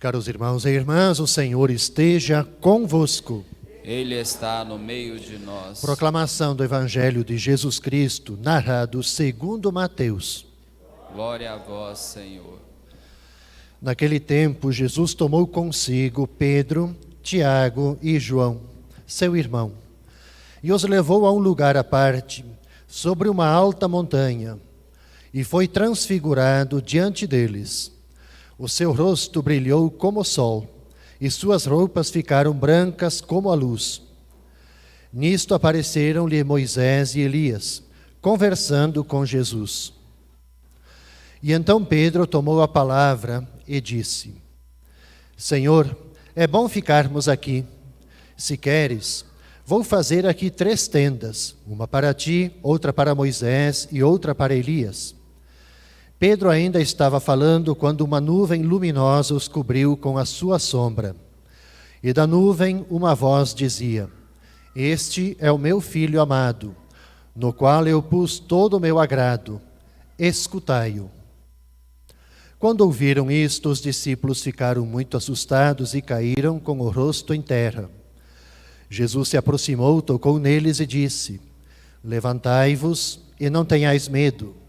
Caros irmãos e irmãs, o Senhor esteja convosco. Ele está no meio de nós. Proclamação do Evangelho de Jesus Cristo, narrado segundo Mateus. Glória a vós, Senhor. Naquele tempo, Jesus tomou consigo Pedro, Tiago e João, seu irmão, e os levou a um lugar à parte, sobre uma alta montanha, e foi transfigurado diante deles. O seu rosto brilhou como o sol, e suas roupas ficaram brancas como a luz. Nisto apareceram-lhe Moisés e Elias, conversando com Jesus. E então Pedro tomou a palavra e disse: Senhor, é bom ficarmos aqui. Se queres, vou fazer aqui 3 tendas, uma para ti, outra para Moisés e outra para Elias. Pedro ainda estava falando quando uma nuvem luminosa os cobriu com a sua sombra. E da nuvem uma voz dizia: Este é o meu filho amado, no qual eu pus todo o meu agrado. Escutai-o. Quando ouviram isto, os discípulos ficaram muito assustados e caíram com o rosto em terra. Jesus se aproximou, tocou neles e disse: Levantai-vos e não tenhais medo.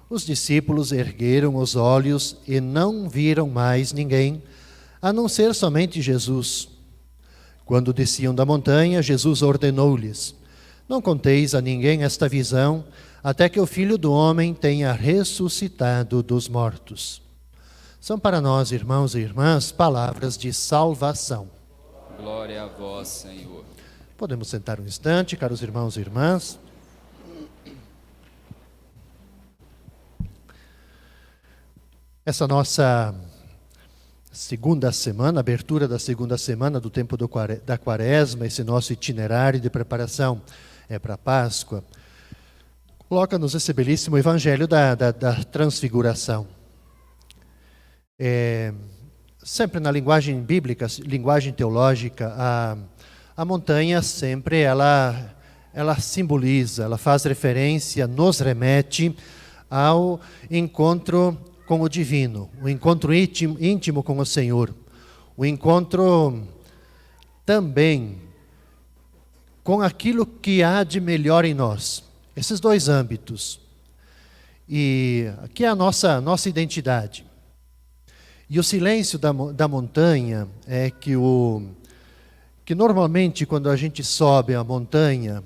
Os discípulos ergueram os olhos e não viram mais ninguém, a não ser somente Jesus. Quando desciam da montanha, Jesus ordenou-lhes: Não conteis a ninguém esta visão, até que o Filho do Homem tenha ressuscitado dos mortos. São para nós, irmãos e irmãs, palavras de salvação. Glória a vós, Senhor. Podemos sentar um instante, caros irmãos e irmãs. Essa nossa segunda semana, abertura da segunda semana do tempo da Quaresma, esse nosso itinerário de preparação para a Páscoa, coloca-nos esse belíssimo Evangelho da Transfiguração. Sempre na linguagem bíblica, linguagem teológica, a montanha sempre ela simboliza, ela faz referência, nos remete ao encontro com o divino, o encontro íntimo com o Senhor, o encontro também com aquilo que há de melhor em nós. Esses 2 âmbitos. E aqui é a nossa identidade. E o silêncio da montanha é que normalmente quando a gente sobe a montanha,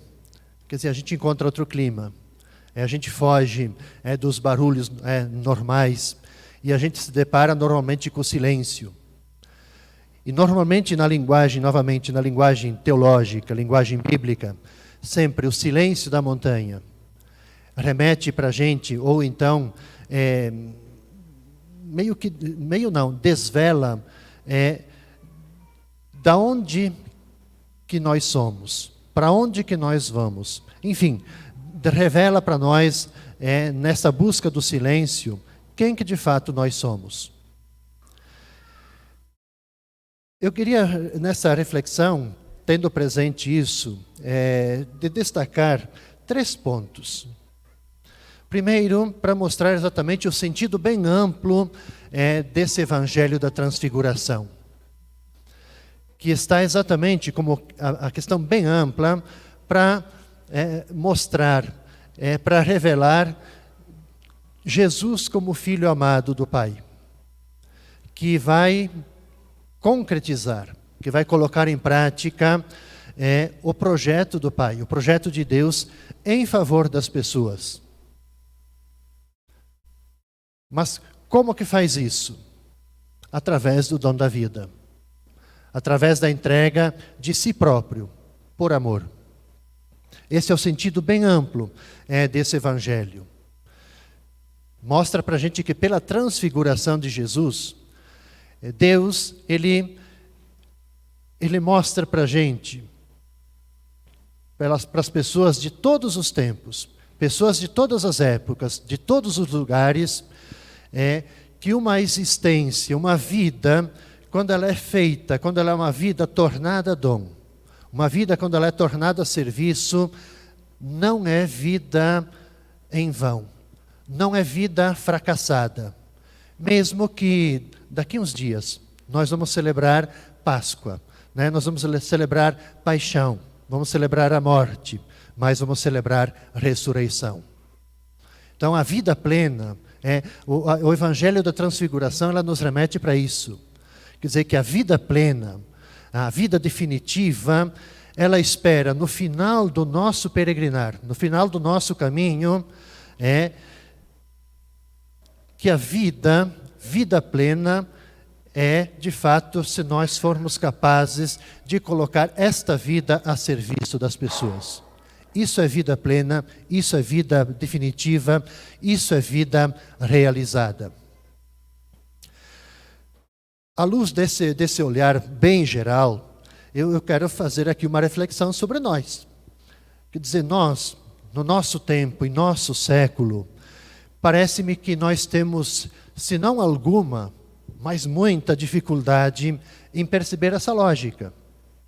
quer dizer, a gente encontra outro clima. A gente foge dos barulhos normais e a gente se depara normalmente com o silêncio. E normalmente novamente na linguagem teológica, linguagem bíblica, sempre o silêncio da montanha remete para a gente, ou então desvela da onde que nós somos, para onde que nós vamos. Enfim, revela para nós, nessa busca do silêncio, quem que de fato nós somos. Eu queria, nessa reflexão, tendo presente isso, de destacar 3 pontos. Primeiro, para mostrar exatamente o sentido bem amplo desse Evangelho da Transfiguração, que está exatamente como a questão bem ampla para mostrar, para revelar Jesus como Filho amado do Pai, que vai concretizar, que vai colocar em prática o projeto do Pai, o projeto de Deus em favor das pessoas. Mas como que faz isso? Através do dom da vida, através da entrega de si próprio, por amor. Esse é o sentido bem amplo desse Evangelho. Mostra para a gente que pela transfiguração de Jesus, Deus, Ele mostra para a gente, para as pessoas de todos os tempos, pessoas de todas as épocas, de todos os lugares, que uma existência, uma vida, quando ela é feita, quando ela é uma vida tornada dom, uma vida quando ela é tornada serviço, não é vida em vão, não é vida fracassada. Mesmo que daqui uns dias nós vamos celebrar Páscoa, né? Nós vamos celebrar paixão, vamos celebrar a morte, mas vamos celebrar a ressurreição. Então a vida plena, o Evangelho da Transfiguração, ela nos remete para isso. Quer dizer que a vida plena, a vida definitiva, ela espera no final do nosso peregrinar, no final do nosso caminho, que a vida plena de fato, se nós formos capazes de colocar esta vida a serviço das pessoas. Isso é vida plena, isso é vida definitiva, isso é vida realizada. À luz desse olhar bem geral, eu quero fazer aqui uma reflexão sobre nós. Quer dizer, nós, no nosso tempo, em nosso século, parece-me que nós temos, se não alguma, mas muita dificuldade em perceber essa lógica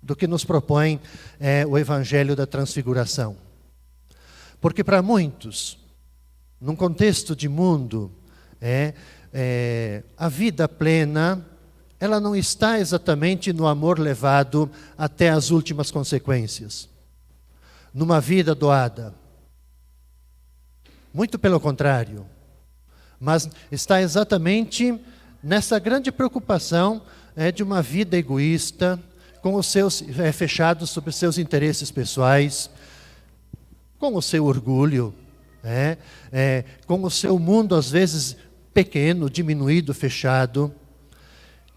do que nos propõe o Evangelho da Transfiguração. Porque para muitos, num contexto de mundo, a vida plena, ela não está exatamente no amor levado até as últimas consequências, numa vida doada. Muito pelo contrário, mas está exatamente nessa grande preocupação de uma vida egoísta, com os seus fechados sobre os seus interesses pessoais, com o seu orgulho, com o seu mundo às vezes pequeno, diminuído, fechado,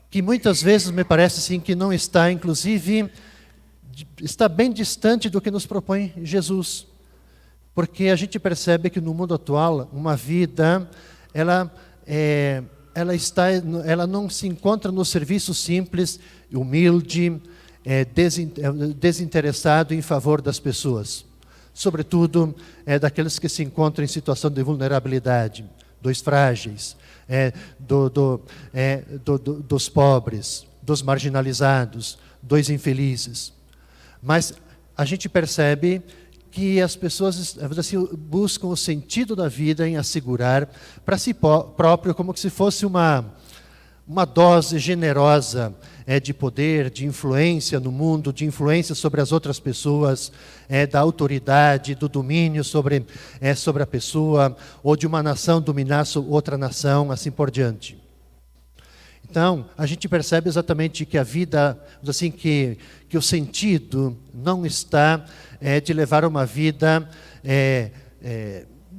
que muitas vezes me parece assim que não está, inclusive, está bem distante do que nos propõe Jesus. Porque a gente percebe que no mundo atual, uma vida, ela não se encontra no serviço simples, humilde, desinteressado em favor das pessoas. Sobretudo, daqueles que se encontram em situação de vulnerabilidade, dos frágeis, dos pobres, dos marginalizados, dos infelizes. Mas a gente percebe que as pessoas assim, buscam o sentido da vida em assegurar para si próprio como se fosse uma dose generosa de poder, de influência no mundo, de influência sobre as outras pessoas, da autoridade, do domínio sobre a pessoa, ou de uma nação dominar outra nação, assim por diante. Então, a gente percebe exatamente que a vida, assim, que o sentido não está de levar uma vida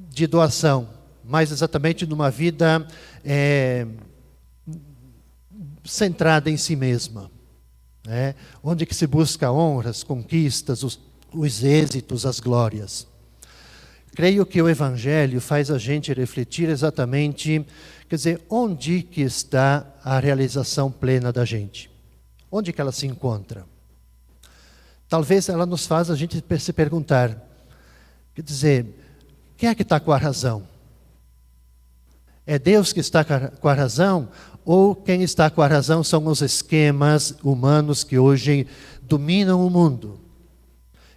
de doação, mas exatamente numa vida centrada em si mesma, onde que se busca honras, conquistas, os êxitos, as glórias. Creio que o Evangelho faz a gente refletir exatamente, quer dizer, onde que está a realização plena da gente? Onde que ela se encontra? Talvez ela nos faz a gente se perguntar, quer dizer, quem é que está com a razão? É Deus que está com a razão? Ou quem está com a razão são os esquemas humanos que hoje dominam o mundo,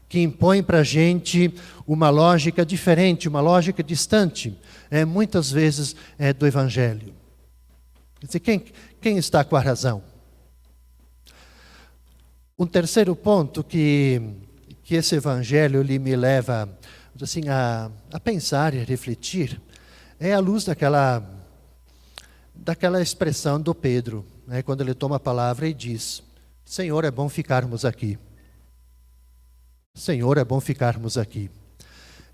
que impõem para a gente uma lógica diferente, uma lógica distante, muitas vezes do Evangelho. Quer dizer, quem está com a razão? Um terceiro ponto que esse Evangelho me leva assim, a pensar e refletir é à luz daquela expressão do Pedro, quando ele toma a palavra e diz: Senhor, é bom ficarmos aqui. Senhor, é bom ficarmos aqui.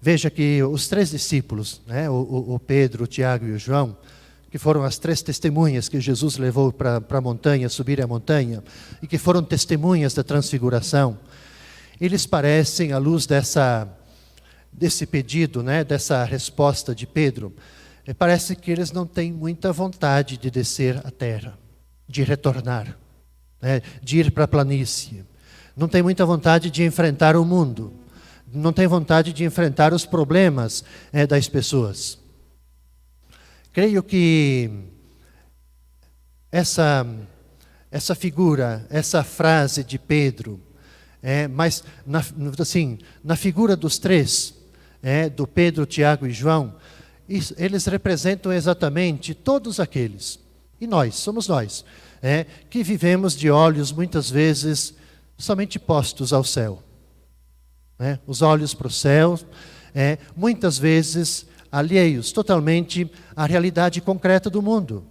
Veja que os três discípulos, o Pedro, o Tiago e o João, que foram as três testemunhas que Jesus levou para a montanha, subir a montanha, e que foram testemunhas da transfiguração, eles parecem, à luz desse pedido, dessa resposta de Pedro, parece que eles não têm muita vontade de descer à terra, de retornar, de ir para a planície. Não tem muita vontade de enfrentar o mundo. Não tem vontade de enfrentar os problemas das pessoas. Creio que essa figura, essa frase de Pedro, mas na figura dos três, do Pedro, Tiago e João, eles representam exatamente todos aqueles. E nós, somos nós, que vivemos de olhos muitas vezes somente postos ao céu. Os olhos para o céu, muitas vezes alheios totalmente à realidade concreta do mundo.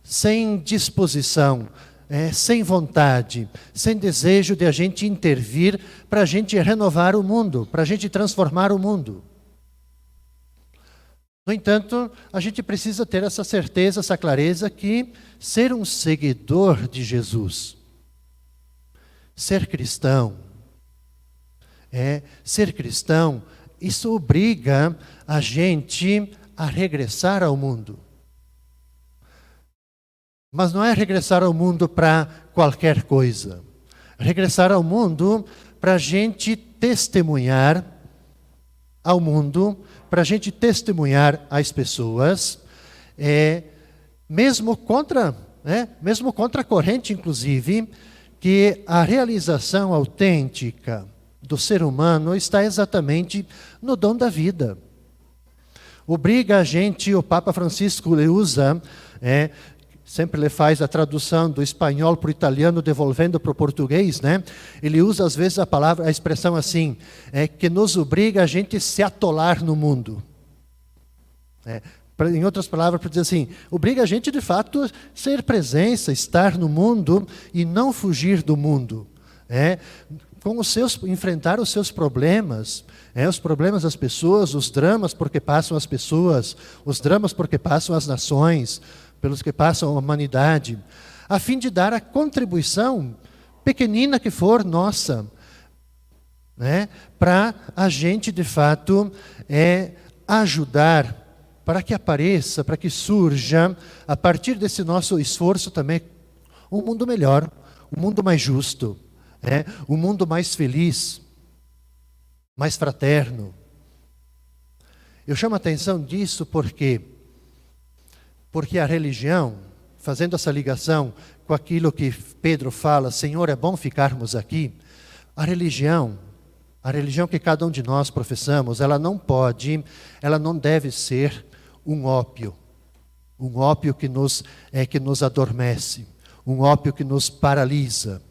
Sem disposição, sem vontade, sem desejo de a gente intervir para a gente renovar o mundo, para a gente transformar o mundo. No entanto, a gente precisa ter essa certeza, essa clareza que ser um seguidor de Jesus, ser cristão, isso obriga a gente a regressar ao mundo. Mas não é regressar ao mundo para qualquer coisa. Regressar ao mundo para a gente testemunhar ao mundo, para a gente testemunhar às pessoas, mesmo contra a corrente, inclusive, que a realização autêntica do ser humano está exatamente no dom da vida. Obriga a gente, o Papa Francisco ele usa, sempre ele faz a tradução do espanhol para o italiano, devolvendo para o português, Ele usa às vezes a expressão assim, que nos obriga a gente se atolar no mundo. Em outras palavras, para dizer assim, obriga a gente de fato a ser presença, estar no mundo e não fugir do mundo. Enfrentar os seus problemas, os problemas das pessoas, os dramas por que passam as pessoas, os dramas por que passam as nações, pelos que passam a humanidade, a fim de dar a contribuição, pequenina que for, nossa, para a gente, de fato, ajudar, para que apareça, para que surja, a partir desse nosso esforço também, um mundo melhor, um mundo mais justo, um mundo mais feliz, mais fraterno. Eu chamo a atenção disso porque a religião, fazendo essa ligação com aquilo que Pedro fala, Senhor, é bom ficarmos aqui, a religião que cada um de nós professamos, ela não deve ser um ópio que nos adormece, um ópio que nos paralisa.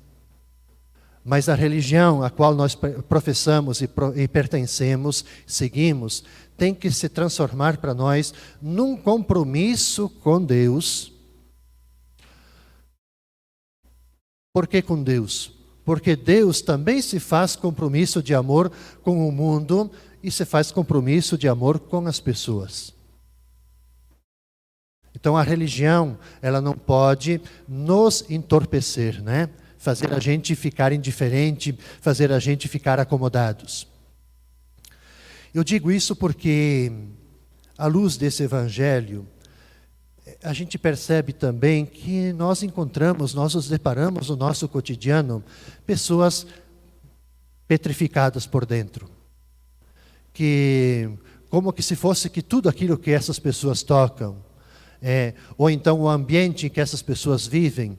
Mas a religião a qual nós professamos e pertencemos, seguimos, tem que se transformar para nós num compromisso com Deus. Por que com Deus? Porque Deus também se faz compromisso de amor com o mundo e se faz compromisso de amor com as pessoas. Então a religião, ela não pode nos entorpecer, fazer a gente ficar indiferente, fazer a gente ficar acomodados. Eu digo isso porque, à luz desse evangelho, a gente percebe também que nós nos deparamos no nosso cotidiano, pessoas petrificadas por dentro. Como que se fosse que tudo aquilo que essas pessoas tocam, ou então o ambiente em que essas pessoas vivem,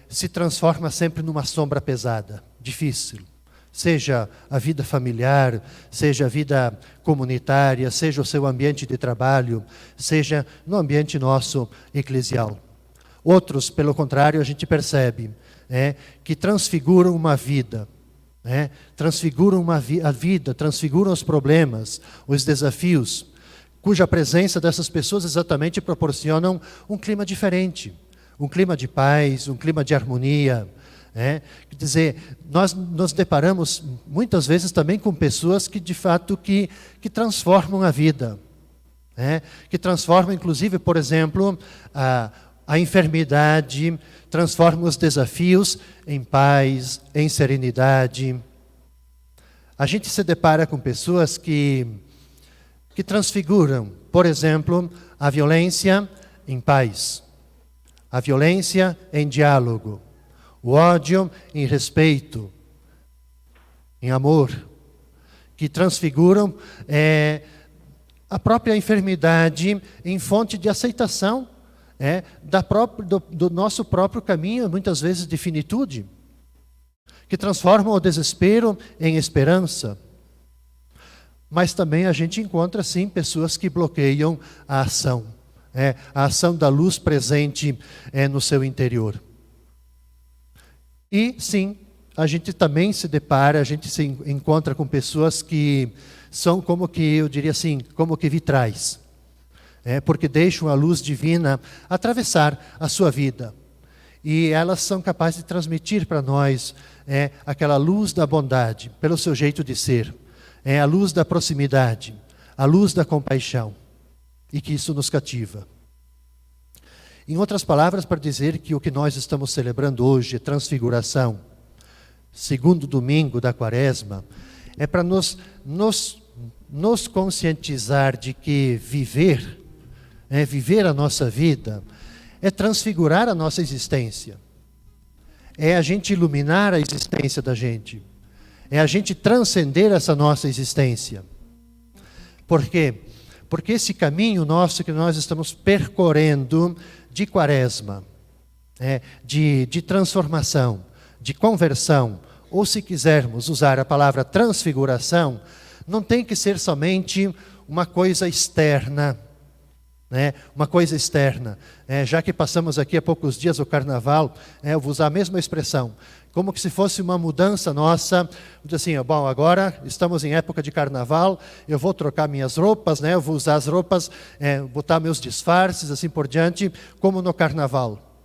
se transforma sempre numa sombra pesada, difícil. Seja a vida familiar, seja a vida comunitária, seja o seu ambiente de trabalho, seja no ambiente nosso eclesial. Outros, pelo contrário, a gente percebe que transfiguram uma vida, transfiguram a vida, transfiguram os problemas, os desafios, cuja presença dessas pessoas exatamente proporcionam um clima diferente, um clima de paz, um clima de harmonia. Quer dizer, nós nos deparamos muitas vezes também com pessoas que de fato que transformam a vida, que transformam inclusive, por exemplo, a enfermidade, transformam os desafios em paz, em serenidade. A gente se depara com pessoas que transfiguram, por exemplo, a violência em paz, a violência em diálogo, o ódio em respeito, em amor, que transfiguram a própria enfermidade em fonte de aceitação do nosso próprio caminho, muitas vezes de finitude, que transformam o desespero em esperança. Mas também a gente encontra, sim, pessoas que bloqueiam a ação, a ação da luz presente no seu interior. E sim, a gente também se depara, a gente se encontra com pessoas que são como que, eu diria assim, como que vitrais. Porque deixam a luz divina atravessar a sua vida. E elas são capazes de transmitir para nós aquela luz da bondade, pelo seu jeito de ser. A luz da proximidade, a luz da compaixão. E que isso nos cativa. Em outras palavras, para dizer que o que nós estamos celebrando hoje, transfiguração, segundo domingo da Quaresma, é para nos conscientizar de que viver a nossa vida, é transfigurar a nossa existência. É a gente iluminar a existência da gente. É a gente transcender essa nossa existência. Por quê? Porque esse caminho nosso que nós estamos percorrendo de Quaresma, de transformação, de conversão, ou se quisermos usar a palavra transfiguração, não tem que ser somente uma coisa externa, uma coisa externa. Já que passamos aqui há poucos dias o Carnaval, eu vou usar a mesma expressão, como que se fosse uma mudança nossa, dizer assim, bom, agora estamos em época de Carnaval, eu vou trocar minhas roupas, eu vou usar as roupas, botar meus disfarces, assim por diante, como no Carnaval.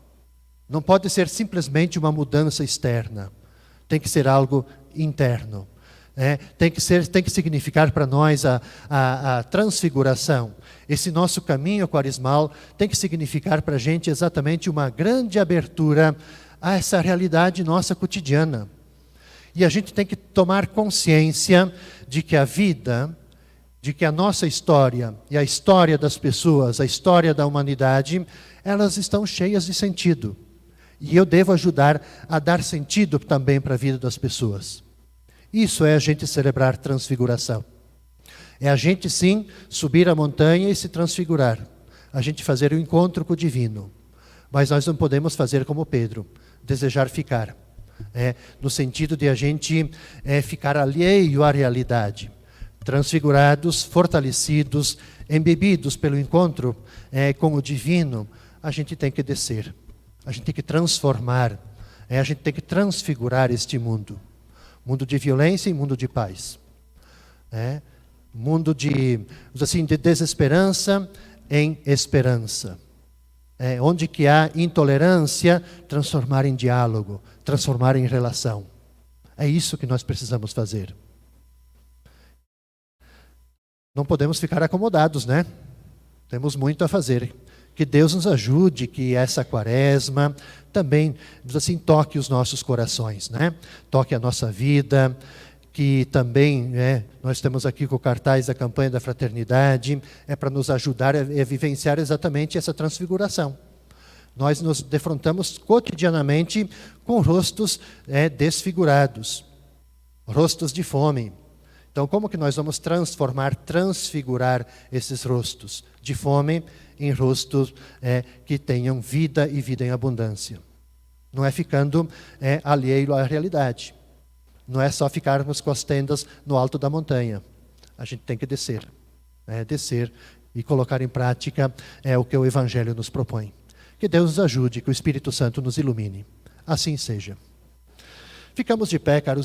Não pode ser simplesmente uma mudança externa, tem que ser algo interno. Tem que significar para nós a transfiguração. Esse nosso caminho quaresmal tem que significar para a gente exatamente uma grande abertura a essa realidade nossa cotidiana. E a gente tem que tomar consciência de que a vida, de que a nossa história e a história das pessoas, a história da humanidade, elas estão cheias de sentido. E eu devo ajudar a dar sentido também para a vida das pessoas. Isso é a gente celebrar transfiguração. É a gente, sim, subir a montanha e se transfigurar. A gente fazer o encontro com o divino. Mas nós não podemos fazer como Pedro, desejar ficar. No sentido de a gente ficar alheio à realidade. Transfigurados, fortalecidos, embebidos pelo encontro com o divino, a gente tem que descer. A gente tem que transformar. A gente tem que transfigurar este mundo. Mundo de violência e mundo de paz. Mundo de desesperança em esperança. Onde que há intolerância, transformar em diálogo, transformar em relação. É isso que nós precisamos fazer. Não podemos ficar acomodados, Temos muito a fazer. Que Deus nos ajude, que essa Quaresma também, toque os nossos corações, Toque a nossa vida, que também, nós estamos aqui com o cartaz da campanha da fraternidade, para nos ajudar a vivenciar exatamente essa transfiguração. Nós nos defrontamos cotidianamente com rostos desfigurados, rostos de fome. Então, como que nós vamos transfigurar esses rostos de fome em rostos que tenham vida e vida em abundância? Não é ficando alheio à realidade. Não é só ficarmos com as tendas no alto da montanha. A gente tem que descer. Descer e colocar em prática o que o Evangelho nos propõe. Que Deus nos ajude, que o Espírito Santo nos ilumine. Assim seja. Ficamos de pé, caros irmãos.